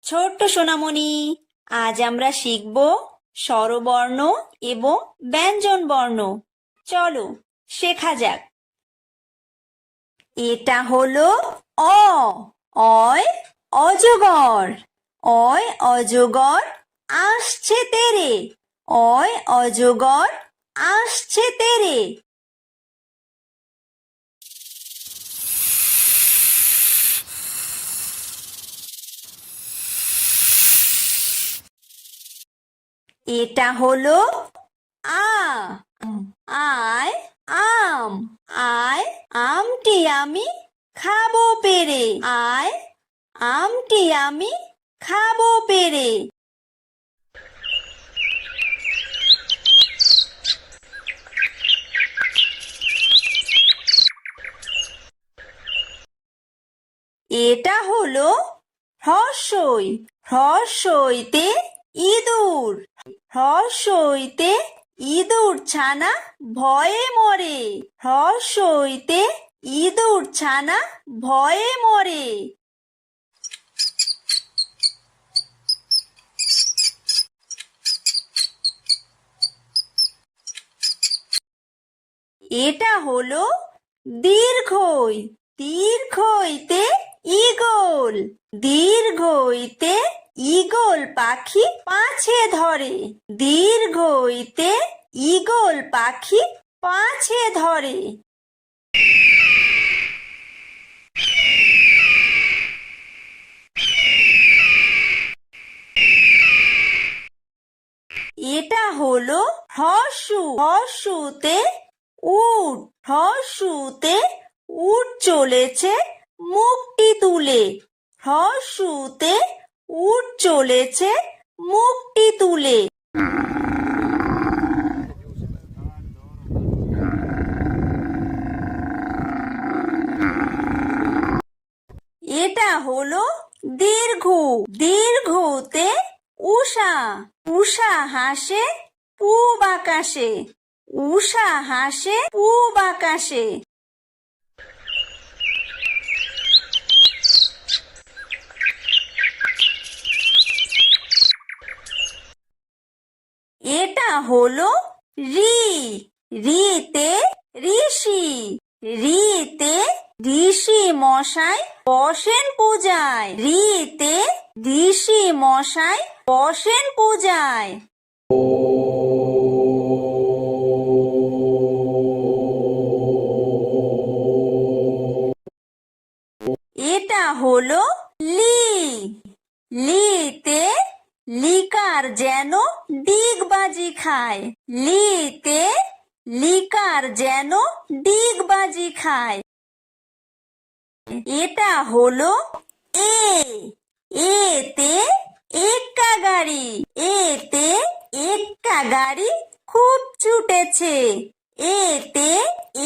ছোট্ট সোনামণি, আজ আমরা শিখব স্বরবর্ণ এবং ব্যঞ্জন বর্ণ। চলো শেখা যাক। এটা হলো অ। অয় অজগর। অয় অজগর আসছে তেরে। অয় অজগর আসছে তেরে। এটা হলো আ। আয় আম। আয় আমটি আমি খাবো পেরে। আয় আমটি আমি খাবো পেরে। এটা হলো হ্রস্বই। হ্রস্বইতে ইঁদুর। হ্রস্বইতে ইঁদুর ছানা ভয়ে মরে। হ্রস্বইতে ইঁদুর ছানা ভয়ে মরে। এটা হলো দীর্ঘই। দীর্ঘইতে ঈগল। দীর্ঘইতে ঈগল পাখি পাছে ধরে। দীর্ঘইতে ঈগল পাখি পাছে ধরে। এটা হলো হর্ষু। হর্ষুতে উট। হর্ষুতে উট চলেছে মুখটি তুলে। হর্ষুতে উট চলেছে মুখটি তুলে। এটা হলো দীর্ঘ। দীর্ঘতে উষা। উষা হাসে পূব আকাশে। উষা হাসে পূব আকাশে। এটা হলো ঋ। ঋতে ঋষি। ঋতে ঋষি মশাই বসেন পূজায়। ঋতে ঋষি মশাই বসেন পূজায়। এটা হলো লি। লিতে লিকার যেন ডিগবাজি খায়। লিতে লিকার যেন ডিগবাজি খায়। এটা হলো এ। এতে এক্কা গাড়ি। এতে এক্কা গাড়ি খুব ছুটেছে। এতে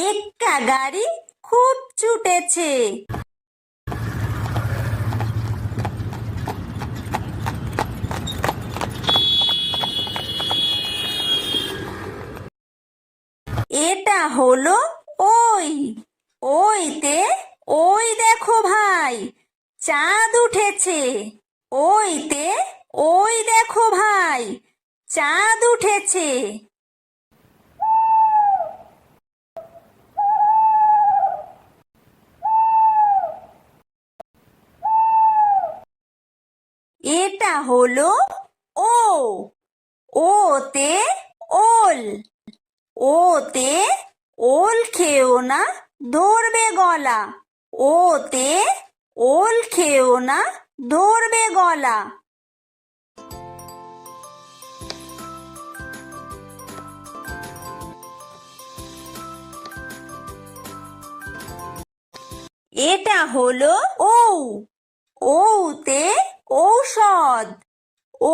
এক্কা গাড়ি খুব ছুটেছে। এটা হলো ওই। ওইতে ওই দেখো ভাই চাঁদ উঠেছে। ওইতে ওই দেখো ভাই চাঁদ উঠেছে। এটা হলো ও। ওতে ওল। ওতে ওল খেও না ধরবে গলা। ওতে ওল খেও না ধরবে গলা। এটা হলো ঔ। ঔতে ঔষধ।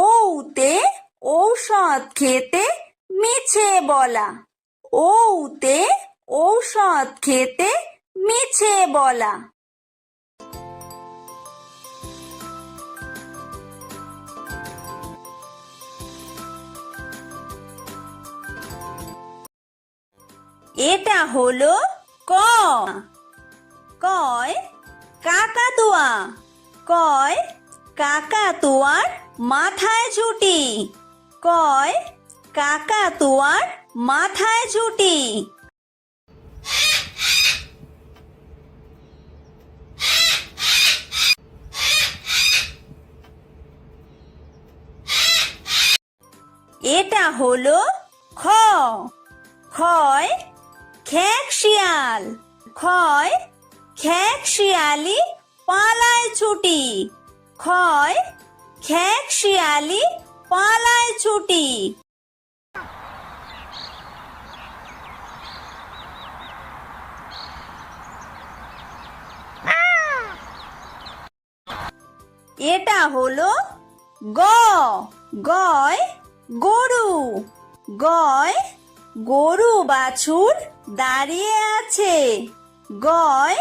ঔতে ঔষধ খেতে মিছে বলা। ঔতে ঔষধ খেতে মিছে বলা। এটা হলো ক। কয় কাকাতুয়া। কয় কাকাতুয়ার মাথায় ঝুঁটি। কয় কাকাতুয়ার মাথায় ঝুঁটি। এটা হলো খ। খয় খেক শিয়াল। খয় খেক শিয়ালি পালায় ছুটি। খয় খেক শিয়ালি পালায় ছুটি। এটা হলো গ। গয় গরু। গয় গরু বাছুর দাঁড়িয়ে আছে। গয়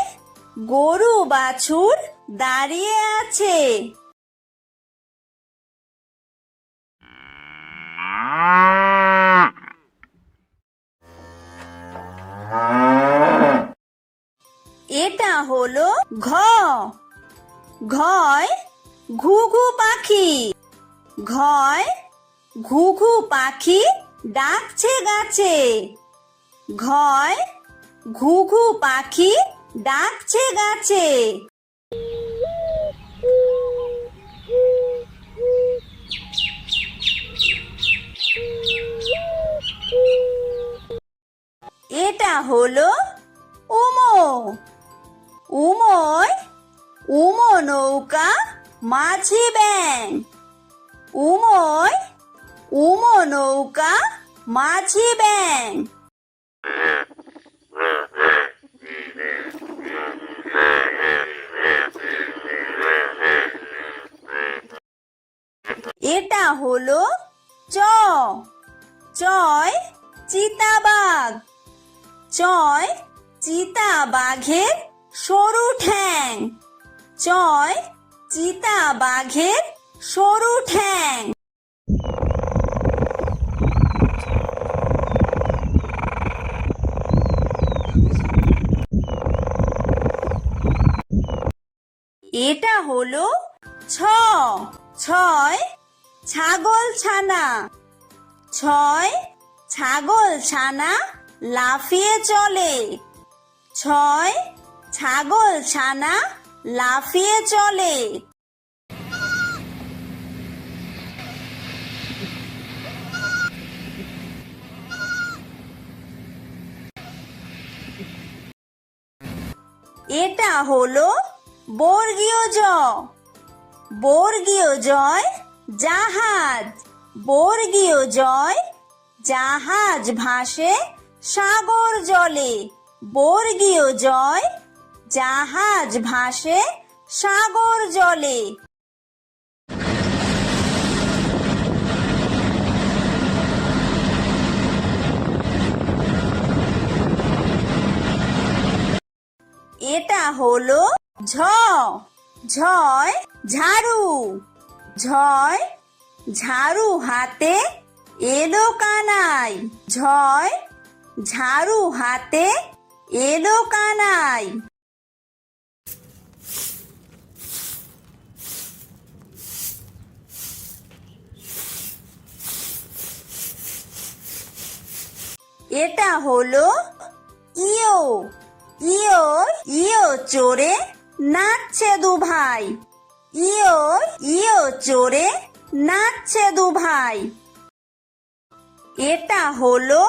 গরু বাছুর দাঁড়িয়ে আছে। এটা হলো ঘ। ঘয় ঘুঘু পাখি। ঘয় ঘুঘু পাখি ডাকছে গাছে। ঘয় ঘুঘু পাখি ডাকছে গাছে। এটা হলো উমো। উমোয় উমো নৌকা মাঝি ব্যাং। উমোয় উমো নৌকা মাঝি ব্যাং। এটা হলো চ। চয় চিতাবাঘ। চয় চিতাবাঘের সরু ঠ্যাং। চয় চিতাবাঘের সরু ঠ্যাং। এটা হলো ছ। ছয় ছাগল ছানা। ছয় ছাগল ছানা লাফিয়ে চলে। ছয় ছাগল ছানা লাফিয়ে চলে। এটা হলো বর্গীয় জ। বর্গীয় জয় জাহাজ। বর্গীয় জয় জাহাজ ভাসে সাগর জলে। বর্গীয় জয় জাহাজ ভাসে সাগর জলে। এটা হলো ঝ। ঝয় ঝাড়ু। ঝয় ঝাড়ু হাতে এলো কানাই। ঝয় ঝাড়ু হাতে এলো কানাই। এটা হলো ইয়ো। ইয়ো ইয়ো চড়ে নাচছে দু ভাই। ইয়ো ইয়ো চড়ে নাচছে দু ভাই। এটা হলো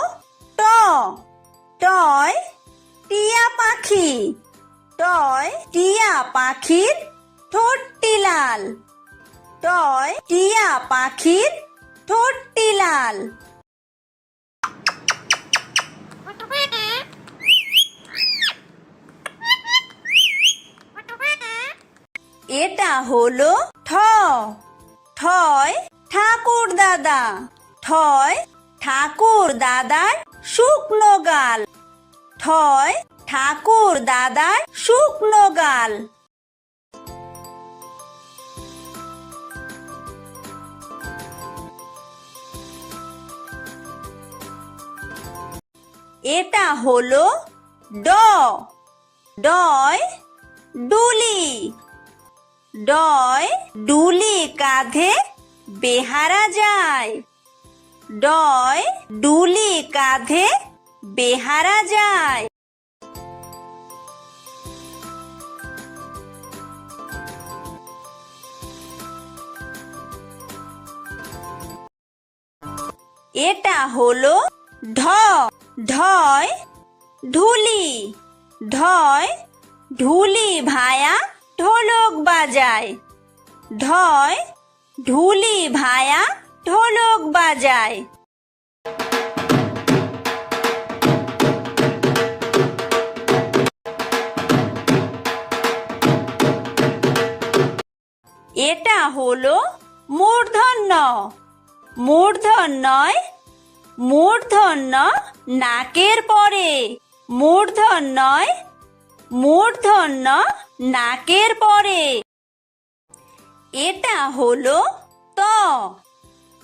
ট। টয় টিয়া পাখি। টয় টিয়া পাখির ঠোঁটটি লাল। টয় টিয়া পাখির ঠোঁটটি লাল। এটা হলো ঠ। ঠয় ঠাকুর দাদা। ঠয় ঠাকুর দাদার শুকনো গাল। ঠয় ঠাকুর দাদার শুকনো গাল। এটা হলো ড, ডয় ডুলি, ডয় ডুলি কাঁধে বেহারা যায়, ডয় ডুলি কাঁধে বেহারা যায়। এটা হলো ঢ, ঢয় ঢুলি, ঢয় ঢুলি ভায়া ঢোলক বাজায়, ঢয় ঢুলি ভায়া ঢোলক বাজায়। এটা হলো মূর্ধন্য, মূর্ধন্যয় মূর্ধন্য নাকের পরে, মূর্ধন্যয় মূর্ধন্য নাকের পরে। এটা হলো ত,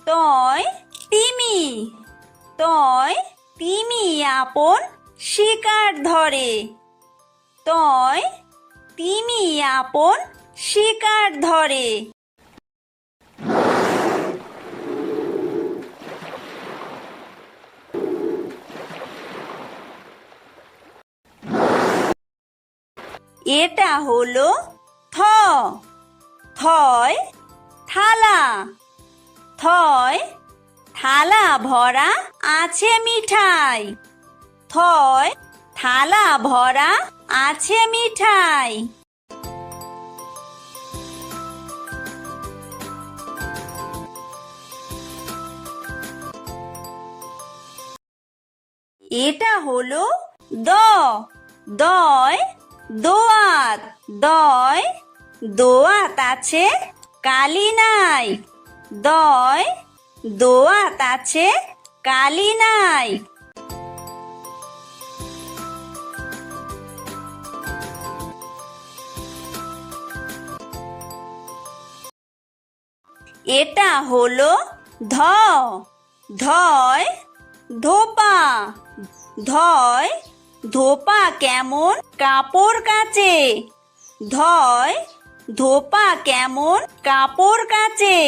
তয় তিমি, তয় তিমি আপন শিকার ধরে, তয় তিমি আপন শিকার ধরে। এটা হলো থ, থয় থালা, থয় থালা ভরা আছে মিঠাই, থয় থালা ভরা আছে মিঠাই। এটা হলো দ, দয় দোয়াত, দয় দোয়াত আছে কালি নাই, দয় দোয়াত আছে কালি নাই। এটা হলো ধ, ধয় ধোপা, ধয় ধোপা কেমন কাপড় কাচে, ধয় ধোপা কেমন কাপড় কাচে।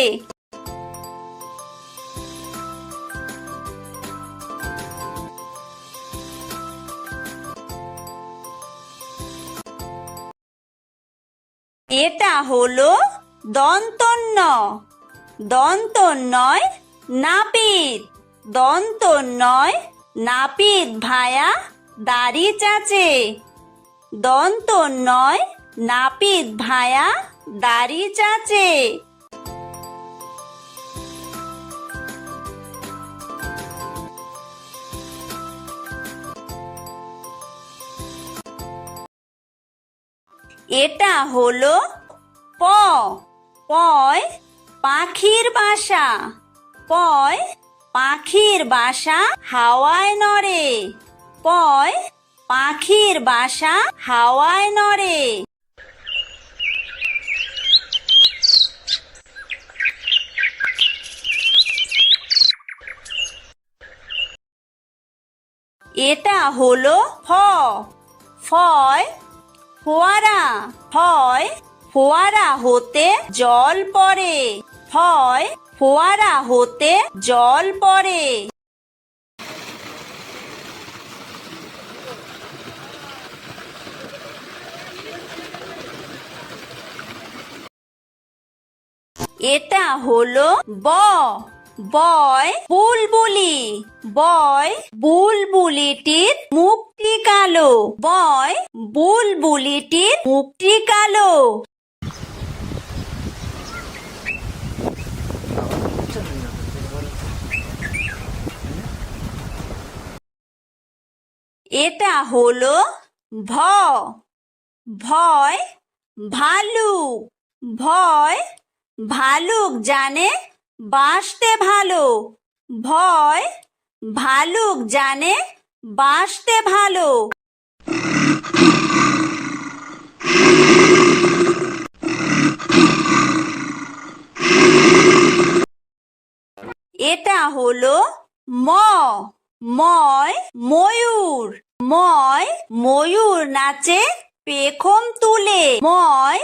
এটা হলো দন্তন্য, দন্তন্যয় নাপিত, দন্তন্যয় নাপিত ভায়া দাড়ি চাচে, দন্তন্যয় নাপিত ভায়া দাড়ি চাচে। এটা হলো প, পয় পাখির বাসা, পয় পাখির বাসা হাওয়ায় নড়ে, পয় পাখির বাসা হাওয়ায় নড়ে। এটা হলো ফ, ফয় ফোয়ারা, ফয় ফোয়ারা হতে জল পড়ে, ফয় ফোয়ারা হতে জল পড়ে। এটা হলো ব, বয় বুলবুলি, বয় বুলবুলিটির মুখটি কালো, বয় বুলবুলিটির মুখটি কালো। এটা হলো ভ, ভয় ভালুক, ভয় ভালুক জানে বাসতে ভালো, ভয় ভালুক জানে বাসতে ভালো। এটা হলো ম, ময় ময়ূর, ময় ময়ূর নাচে পেখম তুলে, ময়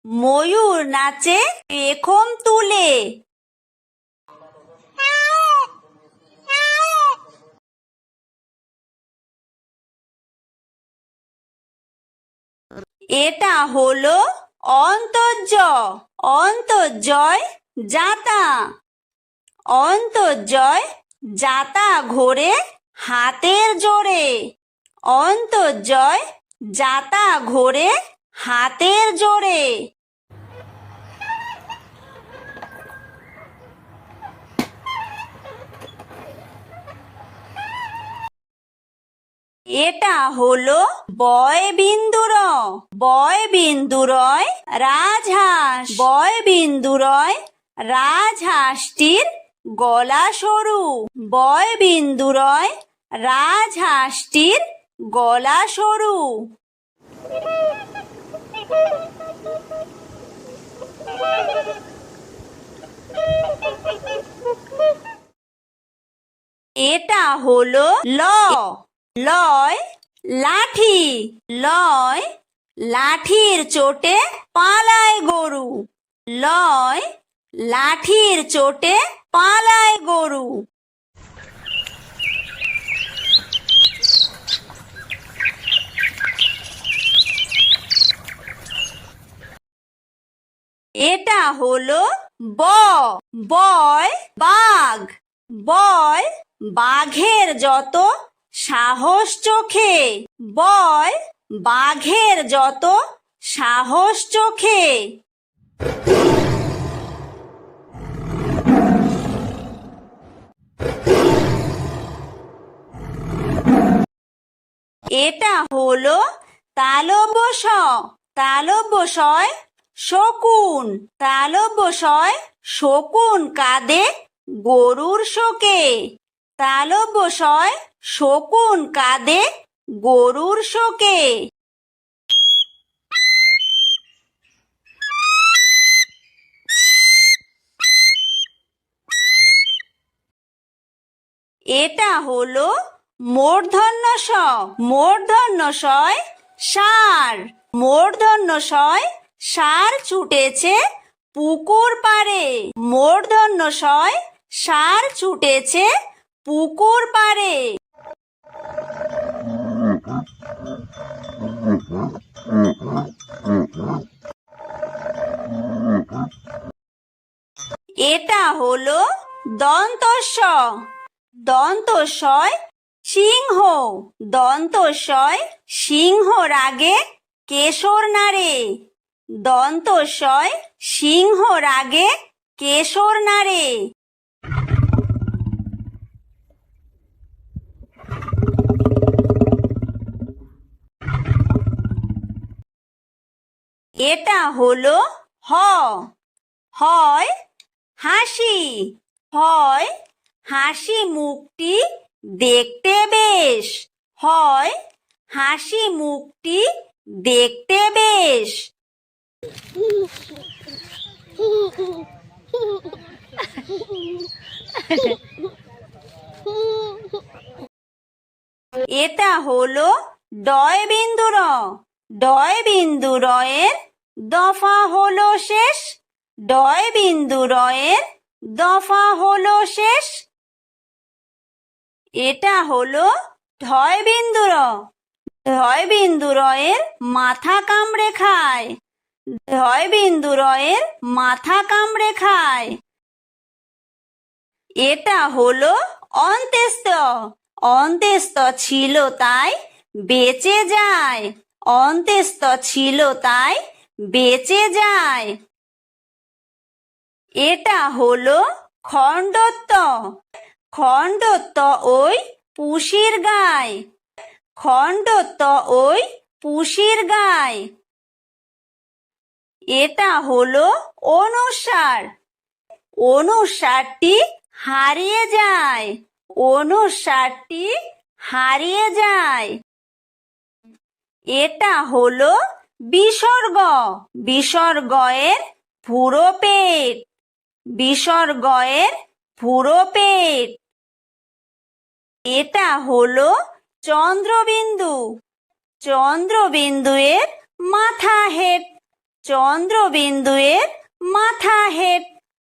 ময়ূর নাচে পেখম তুলে। এটা হলো অন্তর্য, অন্তর্জয় যাতা, অন্তর্জয় যাতা ঘোরে হাতের জোরে, অন্তর্জয় যাতা ঘোরে হাতের জোরে। এটা হলো বয় বিন্দুর, বয় বিন্দুরয় রাজহাঁস, বয় বিন্দুরয় রাজহাঁসটির গলা সরু, বয় বিন্দুরয় রাজহাঁসটির গলা সরু। এটা হলো ল, লয় লাঠি, লয় লাঠির চোটে পালায় গরু, লয় লাঠির চোটে পালায় গরু। এটা হলো ব, বয় বাঘ, বয় বাঘের যত সাহস চোখে, বয় বাঘের যত সাহস চোখে। এটা হলো তালব্য শ, তালব্য শয় শকুন, তালব্য শয় শকুন কাঁদে গরুর শোকে, তালব্য শয় শকুন কাঁদে গরুর শোকে। এটা হলো মূর্ধন্য ষ, মূর্ধন্য শয় ষাঁড়, মূর্ধন্য শয় ষাঁড় ছুটেছে পুকুর পাড়ে, মূর্ধন্য শয় ষাঁড় ছুটেছে পুকুর পাড়ে। এটা হলো দন্তস্ব, দন্তস্বয় সিংহ, দন্তস্বয় সিংহ রাগে কেশর নাড়ে, দন্তস্বয় সিংহ রাগে কেশর নাড়ে। এটা হলো হ, হয় হাসি, হয় হাসি মুখটি দেখতে বেশ, হয় হাসি মুখটি দেখতে বেশ। এটা হলো ডয় বিন্দুর, ডয় বিন্দুরয়ের দফা হলো শেষ, ডয় বিন্দুরয়ের দফা হলো শেষ। এটা হলো ঢয় বিন্দুর, ঢয় বিন্দুরয়ের মাথা কামড়ে খায়, ঢয় বিন্দুরয়ের মাথা কামড়ে খায়। এটা হলো অন্ত্যেস্ত, অন্ত্যেস্ত ছিল তাই বেঁচে যায়, অন্ত্যেস্ত ছিল তাই বেঁচে যায়। এটা হলো খণ্ডত্ব, খণ্ডত্ব ওই পুষির গায়, খণ্ডত্ব ওই পুষির গায়। এটা হলো অনুস্বার, অনুস্বারটি হারিয়ে যায়, অনুস্বারটি হারিয়ে যায়। এটা হলো বিসর্গ, বিসর্গয়ের পুরো পেট, বিসর্গয়ের পুরো পেট। এটা হলো চন্দ্রবিন্দু। চন্দ্রবিন্দু এর মাথা হেড। চন্দ্রবিন্দু এর মাথা হেড।